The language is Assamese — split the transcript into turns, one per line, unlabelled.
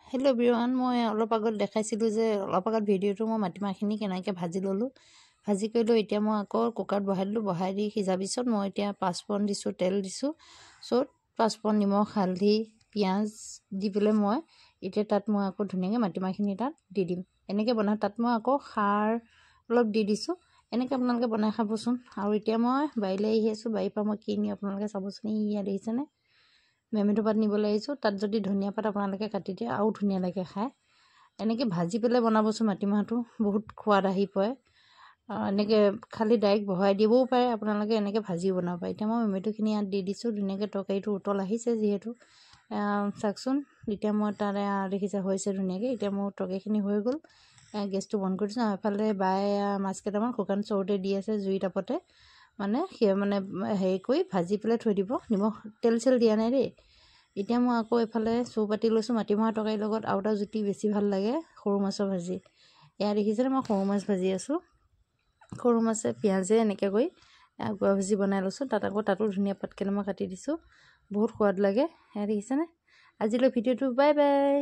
হেল্ল' এভৰিৱান, মই অলপ আগত দেখাইছিলোঁ যে অলপ আগত ভিডিঅ'টো মই মাটিমাহখিনি কেনেকৈ ভাজি ল'লোঁ। ভাজি কৰি লৈ এতিয়া মই আকৌ কুকাৰত বহাই দিলোঁ। বহাই দি সিজাৰ পিছত মই এতিয়া পাঁচফোৰণ দিছোঁ, তেল দিছোঁ। চ'ত পাঁচফোৰণ, নিমখ, হালধি, পিঁয়াজ দি পেলাই মই এতিয়া তাত মই আকৌ ধুনীয়াকৈ মাটিমাহখিনি তাত দি দিম। এনেকৈ বনাওঁ। তাত মই আকৌ খাৰ অলপ দি দিছোঁ। এনেকৈ আপোনালোকে বনাই খাবচোন। আৰু এতিয়া মই বাৰীলৈ আহি আছোঁ। বাৰীৰ পৰা মই কি নিওঁ আপোনালোকে চাবচোন। ইয়াত দেখিছেনে, মেমেটো পাত নিবলৈ আহিছোঁ। তাত যদি ধনিয়া পাত আপোনালোকে কাটি দিয়ে আৰু ধুনীয়া লাগে খায়। এনেকৈ ভাজি পেলাই বনাবচোন। মাটিমাহটো বহুত সোৱাদ আহি পৰে। এনেকৈ খালি ডাইৰেক্ট বহাই দিবও পাৰে আপোনালোকে, এনেকৈ ভাজিও বনাব পাৰে। এতিয়া মই মেমেটোখিনি ইয়াত দি দিছোঁ। ধুনীয়াকৈ তৰকাৰীটো উতল আহিছে যিহেতু চাওকচোন। এতিয়া মই তাত দেখিছে হৈছে ধুনীয়াকৈ। এতিয়া মোৰ তৰকাৰীখিনি হৈ গ'ল। গেছটো বন্ধ কৰি দিছোঁ। এফালে বায়ে মাছ কেইটামান শুকান চৰুতে দি আছে জুই তাপতে, মানে হেৰি কৰি ভাজি পেলাই থৈ দিব। নিমখ তেল চেল দিয়া নাই দেই। এতিয়া মই আকৌ এইফালে চৌ পাতি লৈছোঁ। মাটিমাহৰ তৰকাৰীৰ লগত আৰু এটা জুতি বেছি ভাল লাগে, সৰু মাছৰ ভাজি। এয়া দেখিছেনে, মই সৰু মাছ ভাজি আছোঁ। সৰু মাছে পিঁয়াজে এনেকৈ কৰি গুড়া ভাজি বনাই লৈছোঁ। তাতো ধুনীয়া পাত কেইটামান কাটি দিছোঁ। বহুত সোৱাদ লাগে। এয়া দেখিছেনে। আজিলৈ ভিডিঅ'টো বাই বাই।